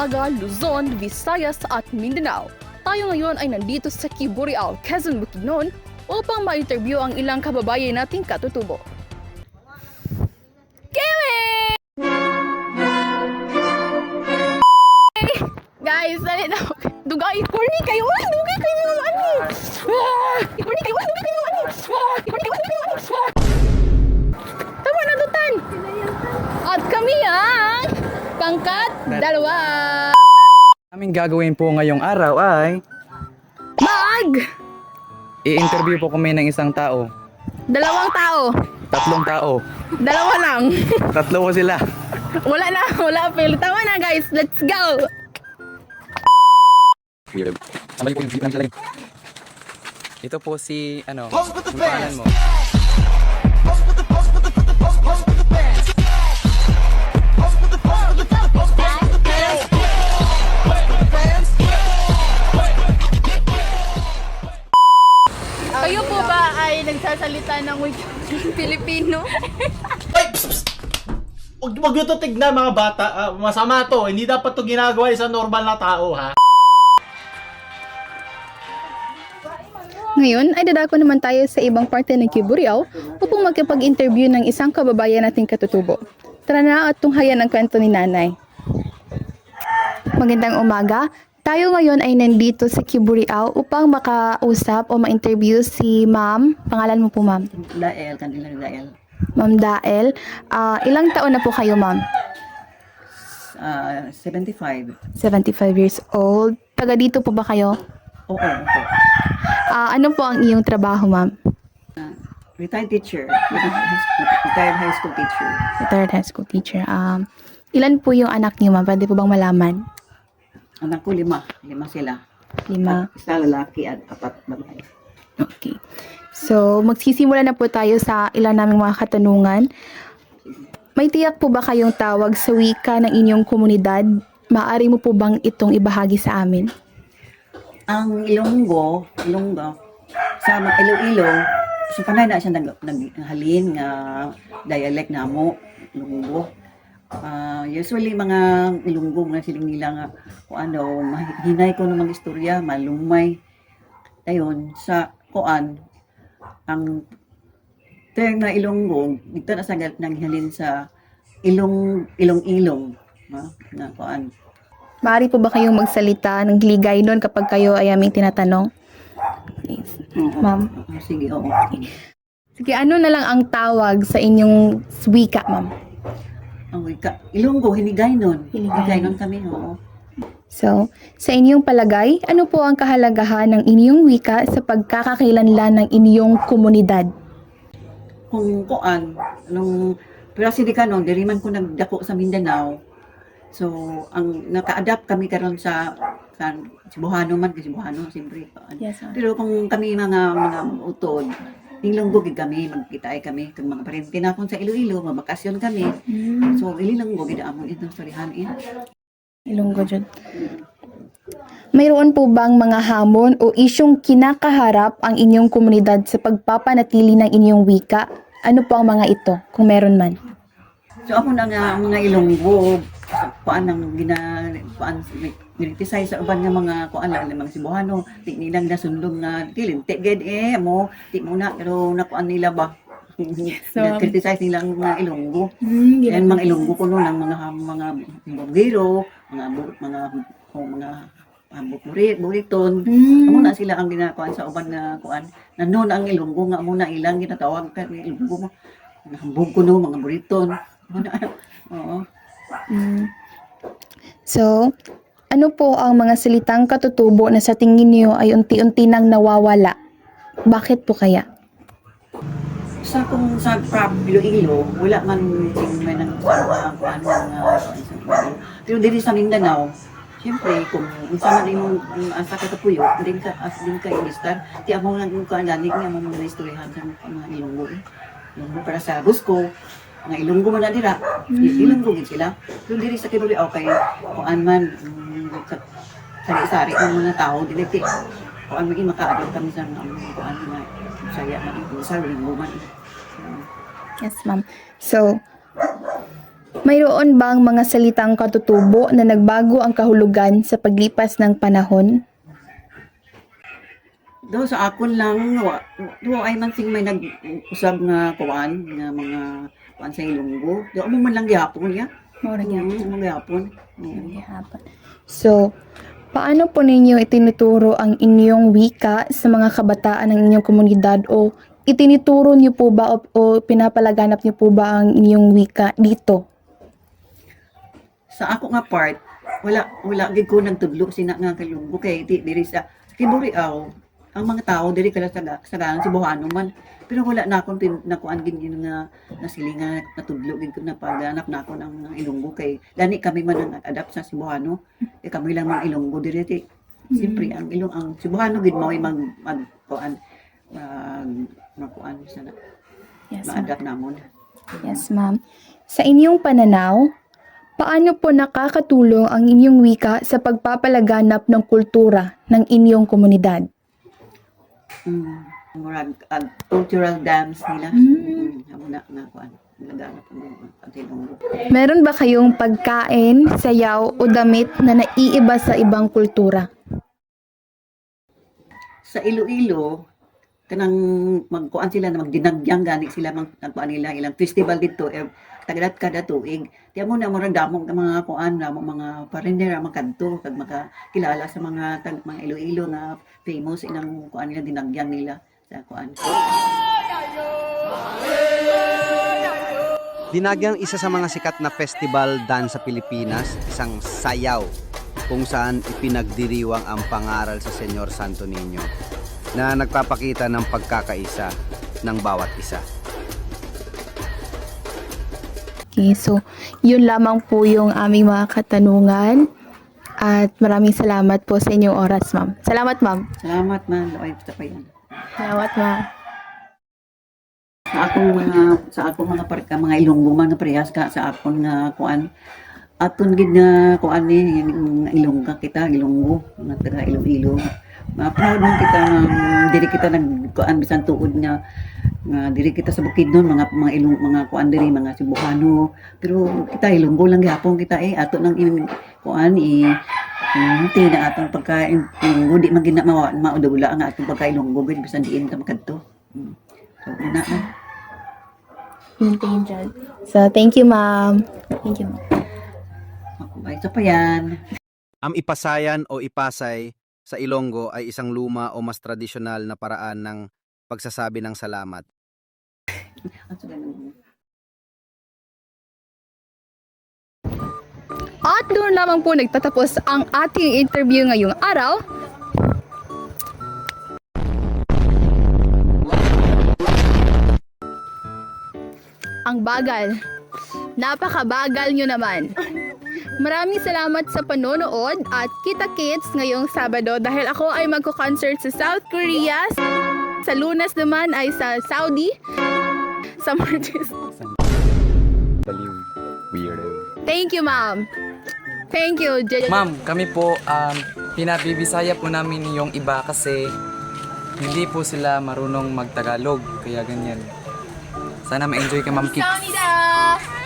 Zamboanga, Luzon, Visayas at Mindanao. Tayo ngayon ay nandito sa Kiburial, Quezon, Bukidnon upang ma-interview ang ilang kababayan nating katutubo. Kiwi! Guys, dali na. Dugay, corny kayo. Ay, dugay kayo ng ani. Corny kayo, dugay kayo ng ani. Corny kayo, dugay kayo ng ani. Tama na, Dutan. At kami ang pangkat dalawa. Aming gagawin po ngayong araw ay i-interview po kami ng isang tao. Dalawang tao. Tatlong tao. Dalawa lang. Tatlo po sila. Wala fail. Tama na guys, let's go. Sabay po yung video namin. Ito po si, yung pangalan mo. Kayo po ba ay nagsasalita ng wika Filipino? Ay! Huwag nyo to tignan mga bata. Masama to. Hindi dapat to ginagawa isang normal na tao, ha? Ngayon ay dadako naman tayo sa ibang parte ng Kiburial upang magkapag-interview ng isang kababayan nating katutubo. Tara na at tunghayan ang kwento ni Nanay. Magandang umaga. Tayo ngayon ay nandito sa Kiburial upang makausap o ma-interview si Ma'am. Pangalan mo po, Ma'am? Dael, kanilang Dael. Ma'am Dael. Ilang taon na po kayo, Ma'am? 75. 75 years old. Taga dito po ba kayo? Oo, opo. Ano po ang iyong trabaho, Ma'am? Retired teacher. Retired high school teacher. Retired high school teacher. Ilan po yung anak niyo, Ma'am? Pwede po bang malaman? Anak ko 5. 5 sila. 5. Isa lalaki at 4 babae. Okay. So, magsisimula na po tayo sa ilan naming mga katanungan. May tiyak po ba kayong tawag sa wika ng inyong komunidad? Maaari mo po bang itong ibahagi sa amin? Ang Ilonggo, sa Iloilo, so panay na siya naghalin nga dialect na mo, Ilonggo. Usually mga Ilonggo, mga siling nila nga, hinay ko ng mga istorya, malumay. Ayun, sa kuan, ang term na Ilonggo, dito na sa naghalin sa ilong, na kuan. Maaari po ba kayong magsalita ng ligay doon kapag kayo ay aming tinatanong? Okay. Ma'am. Sige, oo. Sige, ano na lang ang tawag sa inyong wika, Ma'am? Ang wika, Ilonggo, hinigay nun. Hinigay. Hinigay nun kami, oo. So, sa inyong palagay, ano po ang kahalagahan ng inyong wika sa pagkakakilanlan ng inyong komunidad? Kung kuan, pero hindi ka nun, diri man ko nagdako sa Mindanao. So, ang naka-adapt kami karon sa Cebuano man, kasi Cebuano, siyempre. Yes, ma'am. Pero kung kami mga utod, Ilonggo gid kami, magkitaay kami, kung mga parente na akong sa Iloilo, mabakasyon kami. So, Ilonggo gid amon itong storyahan Ilonggo dyan. Mayroon po bang mga hamon o isyong kinakaharap ang inyong komunidad sa pagpapanatili ng inyong wika? Ano po ang mga ito, kung meron man? So, ako na nga, mga Ilonggo, kuan nang niritisay sa uban nga mga kuan lang mga Cebuano, di nilang nasundog nga tilinte ged mo di mo na pero nakuan nila ba So, criticize nilang mga Ilonggo. Yan mga Ilonggo ko noon ang mga bugiro, buriton. Amo na sila ang ginakuan sa uban nga kuan. Nanon ang Ilonggo nga amo na ilang ginatawag ka ni Ilonggo mo. Hambog ko no mga buriton. Oo. So, ano po ang mga salitang katutubo na sa tingin niyo ay unti-unti nang nawawala? Bakit po kaya? Sa Iloilo, wala man may nagsawa kuan pero diri sa Mindanao, siyempre kung unsa man imong asa ka kapuyo, din ka ilistar, ti amo lang yung kuan gani nga mo mga istoryahan sa mga Ilonggo. Ilonggo para sa Busco, mga Ilonggo man na dira, Ilonggo gid sila. Pero diri sa Kiburiaw kay kuan man sari-sari ng mga tao dili ti kuan maging maka-adapt kami sa kuan nga saya man sa Ilonggo man. Yes, ma'am. So, Mayroon bang mga salitang katutubo na nagbago ang kahulugan sa paglipas ng panahon? Do sa akon lang do ay man sing may nag-usab nga kuan nga mga kuan sa Ilonggo. Do mo man lang gihapon ya. Mura Mo gihapon. So, paano po ninyo itinuturo ang inyong wika sa mga kabataan ng inyong komunidad o itinuturo niyo po ba o pinapalaganap niyo po ba ang inyong wika dito? Sa ako nga part, wala gid ko nagtudlo sina nga Ilonggo kay diri sa Kiburiaw. Ang mga tao diri kala sa Cebuano man, pero wala na akong nakuan gid yun nga nasilinga natudlo gid ko na paghanap na ako ng Ilonggo kay gani kami man ang adapt sa Cebuano, kami lang mga Ilonggo diri ti. Siyempre ang Cebuano gid mao magkuan makuan sana. Yes, Ma-adapt namon. Yes, ma'am. Sa inyong pananaw, paano po nakakatulong ang inyong wika sa pagpapalaganap ng kultura ng inyong komunidad? Murag cultural dance nila. Amo na kuan. Laganap ang Ilonggo. Meron ba kayong pagkain, sayaw o damit na naiiba sa ibang kultura? Sa Iloilo, kanang magkuan sila na magdinagyang gani sila nagkuan nila ilang festival dito kada tuig. Tiya mo na murag damong mga kuan mga foreigner ang makadto kag makakilala sa mga mga Iloilo na famous inang kuan nila dinagyang nila sa kuan. Dinagyang isa sa mga sikat na festival dance sa Pilipinas, isang sayaw kung saan ipinagdiriwang ang pangaral sa Senyor Santo Niño na nagpapakita ng pagkakaisa ng bawat isa. Okay, so yun lamang po yung aming mga katanungan at maraming salamat po sa inyong oras, ma'am. Salamat, ma'am. Salamat man, loy sa payan. Salamat, ma'am. Sa akong mga mga Ilonggo man nga parehas ka sa akong nga kuan. Aton gid nga kuan ni Ilongga kita, Ilonggo, nga taga Iloilo. Proud man kita nga diri kita nagkuan bisan tuod nga diri kita sa Bukidnon mga mga kuan diri mga Cebuano, pero kita Ilonggo lang gyapon kita ato nang kuan hindi na atong pagkain Ilonggo di man gina maudula nga atong pagkain Ilonggo gid bisan diin ta makadto. So una na. So, thank you, ma'am. Thank you, ma'am. Bye sa payan. Ang ipasayan o ipasay sa Ilonggo ay isang luma o mas tradisyonal na paraan ng pagsasabi ng salamat. At doon lamang po nagtatapos ang ating interview ngayong araw. Ang bagal. Napakabagal nyo naman. Maraming salamat sa panonood at kita-kits ngayong Sabado dahil ako ay magko-concert sa South Korea. Sa Lunes naman ay sa Saudi. Sa Martes. Baliw. Weirdo. Thank you, ma'am. Thank you, Ma'am, kami po, pinabibisaya po namin yung iba kasi hindi po sila marunong magtagalog. Kaya ganyan. Sana ma-enjoy ka, Ma'am Kicks. 감사합니다.